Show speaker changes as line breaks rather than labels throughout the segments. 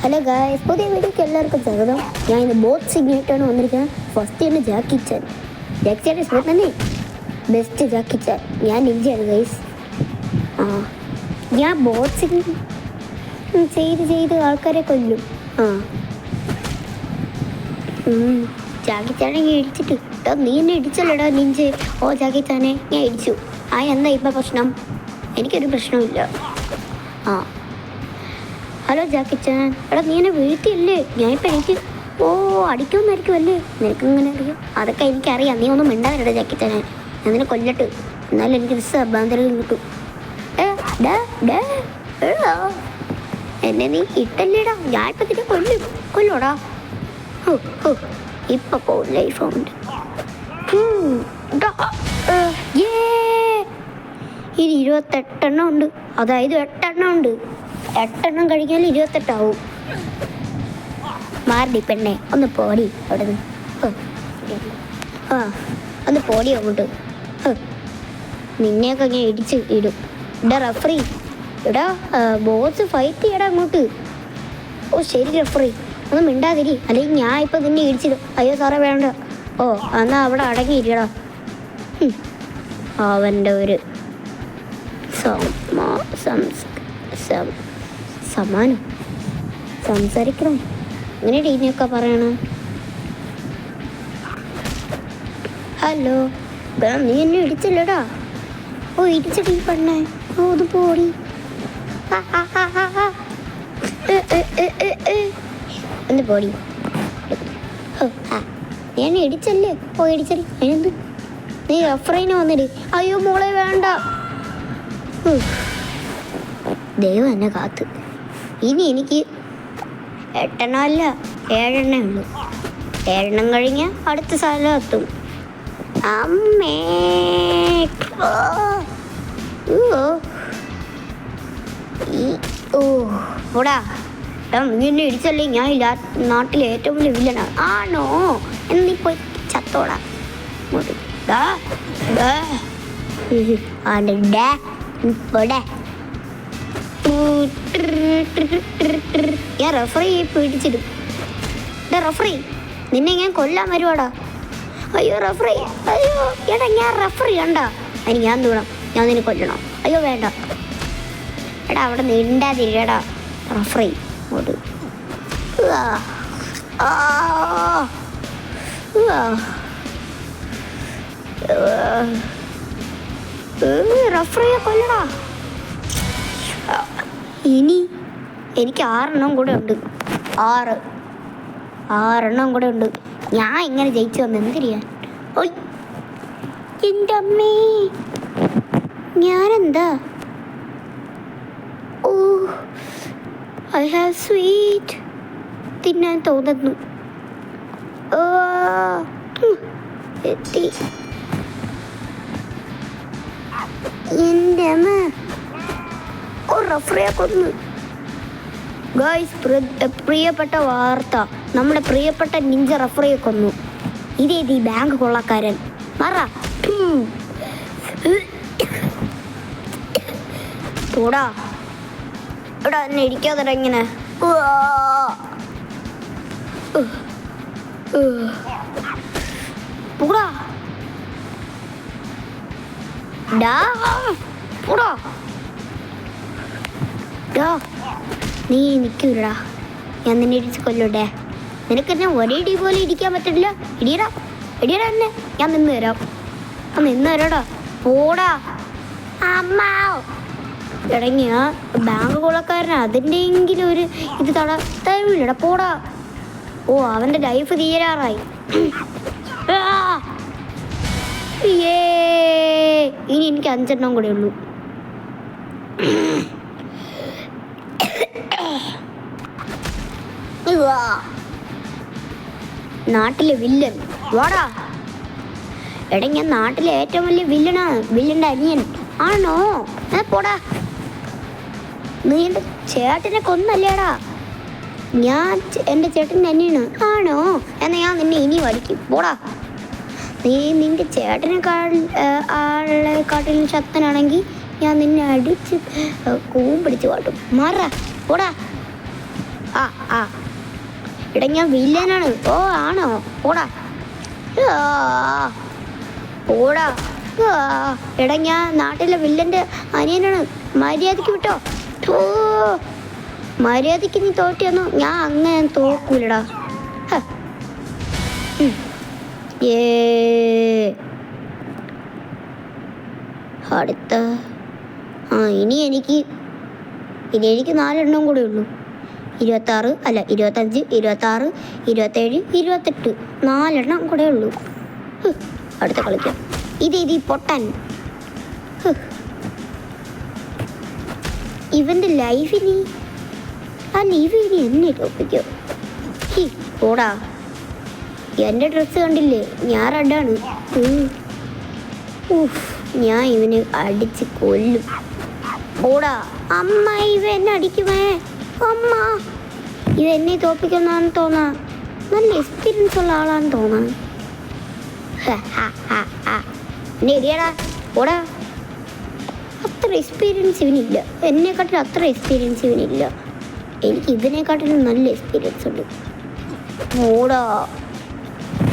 Hello guys, പുതിയ വീഡിയോക്ക് എല്ലാവർക്കും സ്വാഗതം. ഞാൻ ഇന്ന് ബോക്സിംഗ് ആയിട്ടാണ് വന്നിരിക്കുന്നത്. ഫസ്റ്റ് തന്നെ ജാക്കി ചാൻ സ്പോർട്ട് തന്നെ ബെസ്റ്റ് ജാക്കി ചാൻ. ഞാൻ നിഞ്ചയാണ് ഗൈസ്. ഞാൻ ബോക്സിംഗ് ചെയ്ത് ആൾക്കാരെ കൊല്ലും. ജാക്കി ചാനെ ഇടിച്ചിട്ട് നീ എന്നെ ഇടിച്ചല്ലോടാ നിഞ്ച്. ഓ ജാക്കി ചാനെ ഞാൻ ഇടിച്ചു. എന്താ ഇപ്പം പ്രശ്നം? എനിക്കൊരു പ്രശ്നമില്ല. ഹലോ ജാക്കി ചാൻ, എടാ നീ എന്നെ വീഴ്ത്തിയല്ലേ? ഞാനിപ്പോൾ എനിക്ക് അടിക്കുമെന്നായിരിക്കും അല്ലേ? നിനക്ക് ഇങ്ങനെ അറിയാം? അതൊക്കെ എനിക്കറിയാം. നീ ഒന്നും മിണ്ടാതിരടാ ജാക്കി ചാനെ. ഞാൻ നിന്നെ കൊല്ലട്ട്, എന്നാലും എനിക്ക് അഭാന്തരം കിട്ടും. എന്നെ നീ ഇട്ടല്ലേടാ, ഞാനിപ്പോൾ നിന്നെ കൊല്ലോടാ. ഇപ്പൊ ലൈഫ് ഉണ്ട്. ഇനി 28 ഉണ്ട്, അതായത് 8 ഉണ്ട്. 8 കഴിക്കാൻ 28 മാറി പെണ്ണെ, ഒന്ന് പോടി അവിടെ നിന്ന്. ഒന്ന് പോടി അങ്ങോട്ട്. നിന്നെയൊക്കെ ഞാൻ ഇടിച്ച് ഇടും. ഇടാ റഫറി, ഇടാ ബോസ് ഫൈറ്റ് ചെയ്യടാ അങ്ങോട്ട്. ശരി റഫറി, ഒന്ന് മിണ്ടാതിരി, അല്ലെങ്കിൽ ഞാൻ ഇപ്പം നിന്നെ ഇടിച്ചിടും. അയ്യോ സാറേ വേണ്ട. എന്നാ അവിടെ അടങ്ങിയിരിക്കടാ. അവൻ്റെ ഒരു സമാനം സംസാരിക്കണം. അങ്ങനെ ടീനെയൊക്കെ പറയണം. ഹലോ, നീ എന്നെ ഇടിച്ചല്ലേടാ. ഇടിച്ചിട്ട് ഈ പെണ്ണേ, അത് പോടി. ഒന്ന് പോടി. നീ എന്നെ ഇടിച്ചല്ലേ? ഇടിച്ചടി. അതിനെന്ത്? നീ റഫറീനെ വന്നിട്. അയ്യോ മോളെ വേണ്ട. ദൈവം എന്നെ കാത്ത്. ഇനി എനിക്ക് 8 അല്ല 7 ഉള്ളൂ. 7 കഴിഞ്ഞാൽ അടുത്ത സ്ഥലം എത്തും. അമ്മേ ഓടാ. നീ എന്നെ ഇടിച്ചല്ലേ? ഞാൻ നാട്ടിലെ ഏറ്റവും വലിയ വില്ലനാണ്. ആണോ? എന്നീ പോയി ചത്തോടാ. ഞാൻ റഫറി പിടിച്ചിടും. റഫറി, നിന്നെ ഞാൻ കൊല്ലാൻ വരുവാടാ. അയ്യോ റഫറി, അയ്യോ എടാ, ഞാൻ റഫറി കണ്ടാ. അതിന് ഞാൻ തൂണം, ഞാൻ നിന്നെ കൊല്ലണം. അയ്യോ വേണ്ട. എടാ അവിടെ നീണ്ടാതിരിക്കടാ റഫറി. അങ്ങോട്ട് റഫറിയെ കൊല്ലടാ. ഇനി എനിക്ക് 6 കൂടെ ഉണ്ട്. 6 കൂടെ ഉണ്ട്. ഞാൻ ഇങ്ങനെ ജയിച്ചു വന്ന് എന്തിരിയാ? എൻ്റെ അമ്മേ, ഞാനെന്താ? ഐ ഹാവ് സ്വീറ്റ് തിന്നാൻ തോന്നുന്നു. എത്തി. എൻ്റെ അമ്മ റഫറിയെ കൊന്നു. ഗൈസ്, പ്രിയപ്പെട്ട വാർത്ത, നമ്മുടെ പ്രിയപ്പെട്ട നിഞ്ച റഫറിയെ കൊന്നു. ഇതേത് ഈ ബാങ്ക് കൊള്ളക്കാരൻ? മറ പോടാ. എടാ എന്നെ ഇടിക്കാതെ ഇങ്ങനെ. പോടാ പോടാ. നീ നിൽക്കൂടാ, ഞാൻ നിന്നെ ഇടിച്ച് കൊല്ലൂടെ. നിനക്കെന്നെ ഒരേ ഇടി പോലെ ഇരിക്കാൻ പറ്റില്ല. ഇടിയടാ എന്നെ, ഞാൻ നിന്ന് തരാടാ. പോടാ അമ്മ. ഇടങ്ങിയ ബാങ്ക് കൊള്ളക്കാരനാ, അതിൻ്റെയെങ്കിലും ഒരു ഇത് തടവില്ലടാ. പോടാ. അവൻ്റെ ലൈഫ് തീരാറായി. ഇനി എനിക്ക് 5 കൂടെ ഉള്ളൂ. നാട്ടിലെ വില്ലൻ വാടാ. എടാ, ഞാൻ നാട്ടിലെ ഏറ്റവും വലിയ വില്ലനാണ്. വില്ലൻ്റെ അനിയൻ ആണോ? പോടാ. നീ എൻ്റെ ചേട്ടനെ കൊന്നല്ലേടാ. ഞാൻ എൻ്റെ ചേട്ടൻ്റെ അനിയനാണ്. ആണോ? എന്നാൽ ഞാൻ നിന്നെ ഇനി അടിക്കും. പോടാ. നീ നിൻ്റെ ചേട്ടനെക്കാട്ടിലും ശക്തനാണെങ്കിൽ ഞാൻ നിന്നെ അടിച്ച് കൂമ്പിടിച്ച് കാട്ടും. മാറാ. പോടാ. ആ ആ എടാ ഞാൻ വില്ലനാണ്. ഓ ആണോ? ഓടാ ഓടാ. എടാ ഞാൻ നാട്ടിലെ വില്ലന്റെ അനിയനാണ്. മര്യാദക്ക് വിട്ടോ. ഓ മര്യാദക്ക് നീ തോറ്റിയൊന്നു ഞാൻ അങ്ങനെ തോക്കൂലടാ. അടുത്ത ഇനി എനിക്ക് 4 കൂടെ ഉള്ളൂ. 26 അല്ല 25, 26, 27, 28 4 കൂടെ ഉള്ളൂ. അടുത്ത കളിക്കാം. ഇത് പൊട്ടൻ. ഇവന്റെ ലൈഫിനി ഇനി എന്നെ ടോപ്പിക്കോ? ഓടാ. എൻ്റെ ഡ്രസ്സ് കണ്ടില്ലേ? ഞാൻ റെഡാണ്. ഞാൻ ഇവന് അടിച്ച് കൊല്ലും. ഓടാ. അമ്മ ഇവ എന്നെ അടിക്കുമേ. അമ്മ ഇത് എന്നെ തോപ്പിക്കുന്നതാണെന്ന് തോന്നാ. നല്ല എക്സ്പീരിയൻസ് ഉള്ള ആളാണെന്ന് തോന്നാണ്. എന്നെ ഇടിയടാ. ഓടാ. അത്ര എക്സ്പീരിയൻസ് ഇവനില്ല. എന്നെക്കാട്ടിലും അത്ര എക്സ്പീരിയൻസ് ഇവനില്ല. എനിക്ക് ഇതിനെക്കാട്ടിലും നല്ല എക്സ്പീരിയൻസ് ഉണ്ട്. ഓടാ.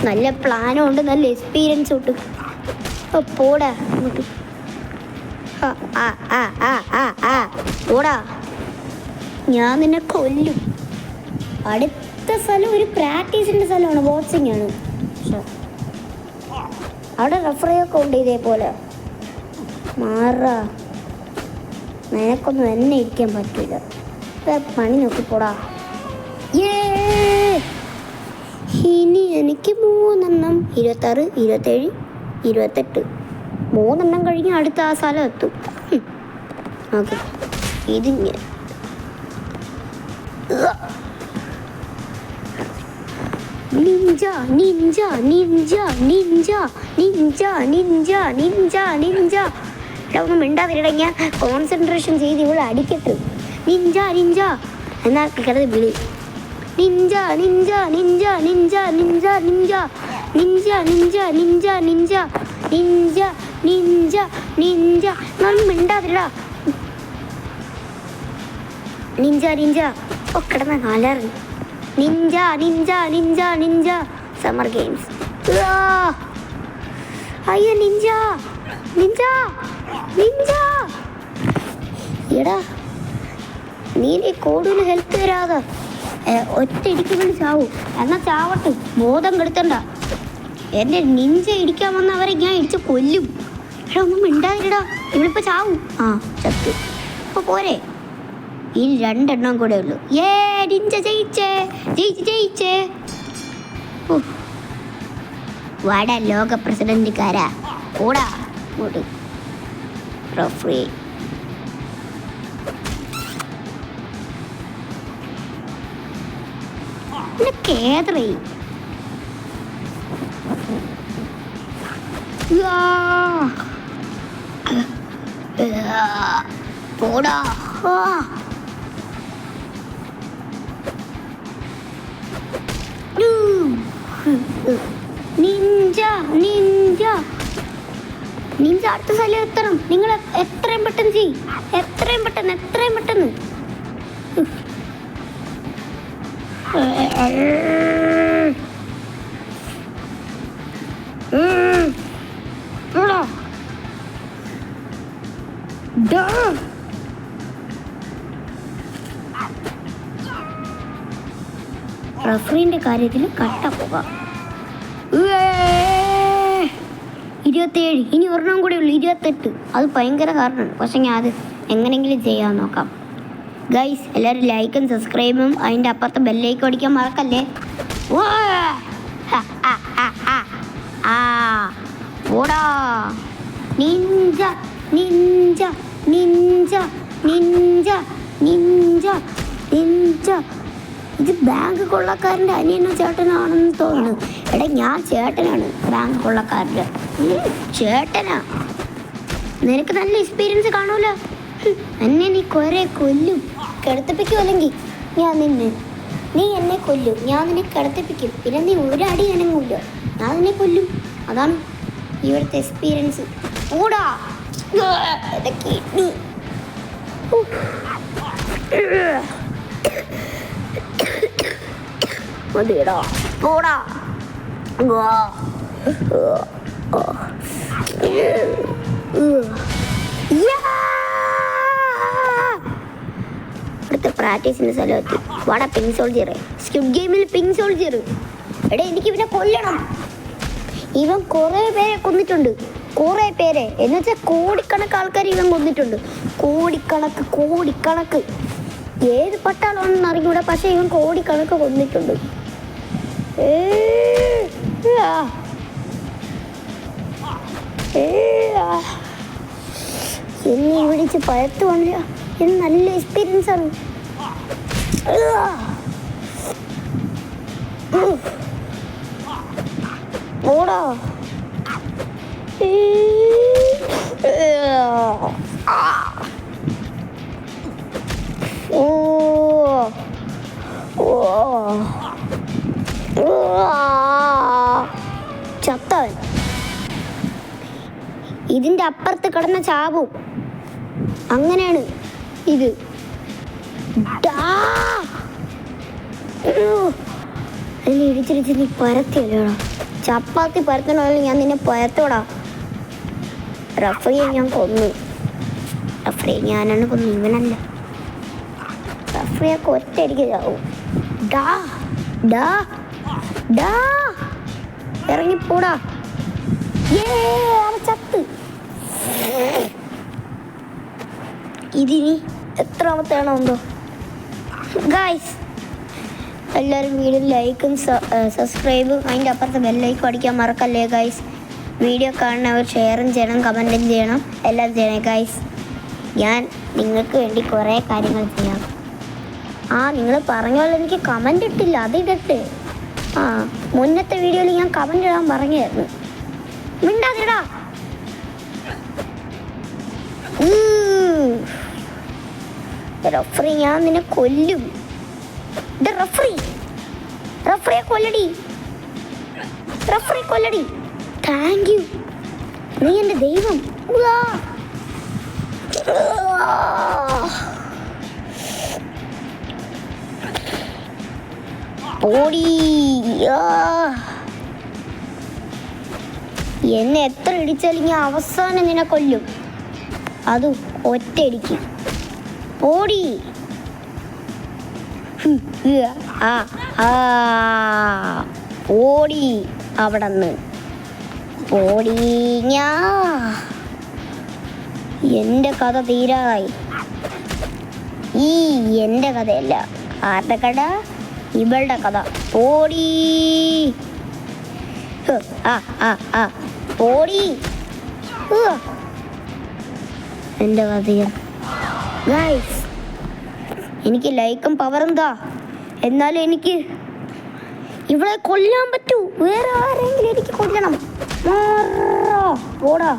നല്ല പ്ലാനും ഉണ്ട്, നല്ല എക്സ്പീരിയൻസും ഉണ്ട്. പോടാ അങ്ങോട്ട്. ഓടാ. ഞാൻ നിന്നെ കൊല്ലും. അടുത്ത സ്ഥലം ഒരു പ്രാക്ടീസിൻ്റെ സ്ഥലമാണ്, ബോക്സിംഗ് ആണ്. അവിടെ റഫറിയൊക്കെ ഉണ്ട് ഇതേപോലെ. മാറാ. നിനക്കൊന്നും എന്നെ ഇരിക്കാൻ പറ്റില്ല. പണി നോക്കിപ്പോടാ. ഇനി എനിക്ക് 3 26, 27, 28 3 കഴിഞ്ഞ് അടുത്ത ആ സ്ഥലം എത്തും. ഓക്കെ. ഇത് Ninja ninja ninja ninja ninja ninja ninja Ninja. ഇവിടെ ഒന്നും മിണ്ടാതിരടങ്ങിയ കോൺസെൻട്രേഷൻ ചെയ്ത് ഇവിടെ അടിക്കട്ടെ. നിഞ്ച നിഞ്ച എന്നാൽ കിടന്ന് വിളി. Ninja ninja ninja ninja ninja ninja ninja ninja ninja ninja ninja ninja ninja. എന്നാലും മിണ്ടാതിരടാ. Ninja ninja. ഓ കിടന്ന കാലറി. Ninja ninja ninja ninja. Summer games. അയ്യോ നിഞ്ച നിഞ്ച നിഞ്ച. എടാ നീ കൂടുതൽ ഹെൽപ്പ് തരാതെ ഒറ്റ ഇടിക്ക് വിളി ചാവൂ. എന്നാ ചാവട്ടെ, ബോധം കെടുത്തണ്ട. എൻ്റെ നിഞ്ച ഇടിക്കാൻ വന്നവരെ ഞാൻ ഇടിച്ച് കൊല്ലും. എടാ ഒന്നും മിണ്ടാതിരടാ. ഇവിളിപ്പോൾ ചാവും. ചത്തു. ഇപ്പോൾ പോരെ. ഈ 2 കൂടെ ഉള്ളൂ. നിഞ്ച ജയിച്ചേ ജയിച്ചേ. വാടാ ലോക പ്രസിഡന്റുകാരാ. ഓടാ ഇങ്ങോട്ട്. റഫറി. കേതറേ. പോടാ. Ninja ninja Ninja. അടുത്ത സ്ഥലം എത്തണം. നിങ്ങൾ എത്രയും പെട്ടെന്ന് ചെയ്യും. എത്രയും പെട്ടെന്ന്. റഫറിന്റെ കാര്യത്തിൽ കട്ട പോകാം. 27. ഇനി 1 കൂടെ ഉള്ളു. 28. അത് ഭയങ്കര കാരണമാണ്. പക്ഷെ ഞാൻ അത് എങ്ങനെയെങ്കിലും ചെയ്യാൻ നോക്കാം. ഗൈസ് എല്ലാവരും ലൈക്കും സബ്സ്ക്രൈബും അതിൻ്റെ അപ്പുറത്തെ ബെല്ലൈക്കും അടിക്കാൻ മറക്കല്ലേ. ഓടാ. Ninja ninja ninja ninja ninja Ninja. ഇത് ബാങ്ക് കൊള്ളക്കാരൻ്റെ അനിയനോ ചേട്ടനാണെന്ന് തോന്നുന്നു. എടാ ഞാൻ ചേട്ടനാണ്. ബാങ്ക് കൊള്ളക്കാരൻ്റെ ചേട്ടനാ. നിനക്ക് നല്ല എക്സ്പീരിയൻസ് കാണൂലോ. എന്നെ നീ കുറെ കൊല്ലും. കിടത്തിപ്പിക്കും. അല്ലെങ്കിൽ നീ എന്നെ കൊല്ലും. ഞാൻ നിന്നെ കിടത്തിപ്പിക്കും. പിന്നെ നീ ഒരടി അനങ്ങൂല്ല. ഞാൻ നിന്നെ കൊല്ലും. അതാണ് ഇവിടുത്തെ എക്സ്പീരിയൻസ്. ഓടാ. മതിയടാ പോടാ. അടുത്ത പ്രാക്ടീസിന്റെ സ്ഥലമെത്തി. വാടാ പിങ്ക് സോൾജിയർ. സ്ക്വിഡ് ഗെയിമിൽ പിങ്ക് സോൾജിയർ. എടാ എനിക്ക് ഇവനെ കൊല്ലണം. ഇവൻ കുറേ പേരെ കൊന്നിട്ടുണ്ട്. കുറേ പേരെ എന്ന് വെച്ചാൽ കോടിക്കണക്ക് ആൾക്കാർ ഇവൻ കൊന്നിട്ടുണ്ട്. കോടിക്കണക്ക്. ഏത് പട്ടാളമാണെന്ന് അറിഞ്ഞൂടാ, പക്ഷെ ഇവൻ കോടിക്കണക്ക് കൊന്നിട്ടുണ്ട്. എന്നെ വിളിച്ച് പഴത്തുകൊണ്ടില്ല. ഇത് നല്ല എക്സ്പീരിയൻസ് ആണ്. ഓടാ. ചത്തവൻ ഇതിന്റെ അപ്പുറത്ത് കിടന്ന ചാവും. അങ്ങനെയാണ് ഇത്. എന്നെ ഇടിച്ചിടിച്ച് നീ പരത്തിയല്ലോടാ. ചപ്പാത്തി പരത്തണമെങ്കിൽ ഞാൻ നിന്നെ പരത്തോടാ. റഫറിയെ ഞാൻ കൊന്നു. റഫറിയെ ഞാനാണ് കൊന്നു, ഇവനല്ല. റഫറിയൊക്കെ ഒറ്റയടിക്ക് ചാവും. ഇറങ്ങിപ്പോടാ. ചത്ത്. ഇതിനി എത്രാമത്തെയാണോ എന്തോ. ഗായ്സ് എല്ലാവരും വീഡിയോ ലൈക്കും സബ്സ്ക്രൈബും അതിൻ്റെ അപ്പുറത്ത് ബെല്ലൈക്കും അടിക്കാൻ മറക്കല്ലേ ഗായ്സ്. വീഡിയോ കാണുന്നവർ ഷെയറും ചെയ്യണം, കമൻറ്റും ചെയ്യണം, എല്ലാം ചെയ്യണം ഗായ്സ്. ഞാൻ നിങ്ങൾക്ക് വേണ്ടി കുറേ കാര്യങ്ങൾ ചെയ്യാം. നിങ്ങൾ പറഞ്ഞ പോലെ എനിക്ക് കമൻ്റ് ഇട്ടില്ല, അതിടട്ടെ. മുന്നത്തെ വീഡിയോയിൽ ഞാൻ കമൻ്റ് ഇടാൻ പറഞ്ഞായിരുന്നു. മിണ്ടാതിടാ. റഫറി ഞാൻ നിന്നെ കൊല്ലും. റഫറിയെ കൊല്ലടി. താങ്ക് യു, നീ എൻ്റെ ദൈവം. ഓടി. എന്നെ എത്ര ഇടിച്ചാലും ഞാൻ അവസാനം നിന്നെ കൊല്ലും, അതും ഒറ്റയടിക്ക്. ഓടി. ഓടി അവിടെന്ന്. ഓടി. എൻ്റെ കഥ തീരായി. എൻ്റെ കഥയല്ല. ആരുടെ കഥ? ഇവളുടെ കഥ. ഓടി. ഓടി. എൻ്റെ കഥയും. ഗൈസ് എനിക്ക് ലൈക്കും പവറും താ, എന്നാലും എനിക്ക് ഇവളെ കൊല്ലാൻ പറ്റൂ. വേറെ ആരെങ്കിലും എനിക്ക് കൊല്ലണം. ഓടാ.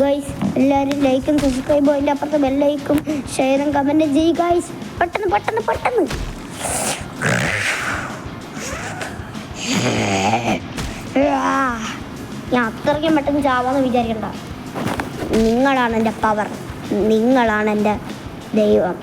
ഗൈസ് എല്ലാവരും ലൈക്കും സബ്സ്ക്രൈബും അതിൻ്റെ അപ്പുറത്ത് ബെല്ലൈക്കും ഷെയറും കമൻറ്റും ചെയ്യും ഗൈസ്. പെട്ടെന്ന്. ഞാൻ അത്രയ്ക്കും പെട്ടെന്ന് ചാവാന്ന് വിചാരിക്കണ്ട. നിങ്ങളാണ് എൻ്റെ പവർ, നിങ്ങളാണ് എൻ്റെ ദൈവം.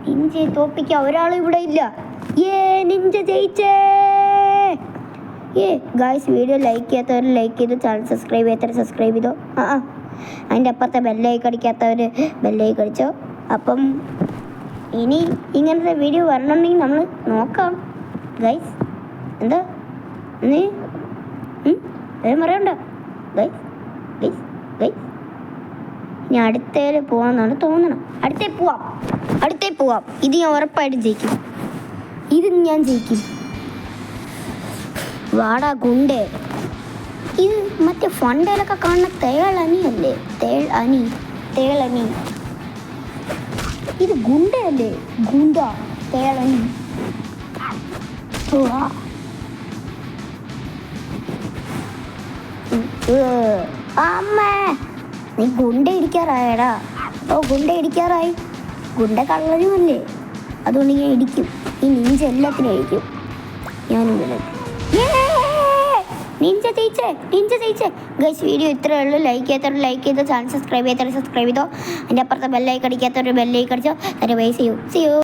നിഞ്ചയെ തോപ്പിക്കാൻ ഒരാളും ഇവിടെ ഇല്ല. നിഞ്ച ജയിച്ചേ. ഗായ്സ് വീഡിയോ ലൈക്ക് ചെയ്യാത്തവർ ലൈക്ക് ചെയ്തു, ചാനൽ സബ്സ്ക്രൈബ് ചെയ്യാത്തവർ സബ്സ്ക്രൈബ് ചെയ്തോ. അതിൻ്റെ അപ്പുറത്തെ ബെല്ലൈക്ക് അടിക്കാത്തവർ ബെല്ലൈക്ക് അടിച്ചോ. അപ്പം ഇനി ഇങ്ങനത്തെ വീഡിയോ വരണമെങ്കിൽ നമ്മൾ നോക്കാം ഗൈസ്. എന്താ നീ പറയണ്ട ഗൈസ്. ഇനി അടുത്തേൽ പോവാന്നാണ് തോന്നണം. അടുത്തേ പോവാം. ഇത് ഞാൻ ഉറപ്പായിട്ടും ജയിക്കും. ഇത് ഞാൻ ജയിക്കും. വാടാ ഗുണ്ടേ. ഇത് മറ്റേ ഫണ്ടയിലൊക്കെ കാണുന്ന തേളനിയല്ലേ? തേളനി. ഇത് ഗുണ്ടയല്ലേ? ഗുണ്ട തേളനി. അമ്മേ, നീ ഗുണ്ട ഇടിക്കാറായടാ. ഗുണ്ട ഇടിക്കാറായി. ഗുണ്ട കള്ളനുമല്ലേ, അതുകൊണ്ട് ഞാൻ ഇടിക്കും. ഈ നിഞ്ച എല്ലാത്തിനും ഇടിക്കും. ഞാനും നിഞ്ച ജയിച്ചേ. ഗൈസ്, വീഡിയോ ഇത്രയേ ഉള്ളൂ. ലൈക്ക് ചെയ്തോ, ചാനൽ സബ്സ്ക്രൈബ് ചെയ്തോ. എൻ്റെ അപ്പുറത്തെ ബെല്ലൈക്കൺ അടിക്കാത്തവർ ബെല്ലൈക്കൺ അടിച്ചോ. ബൈ. See U.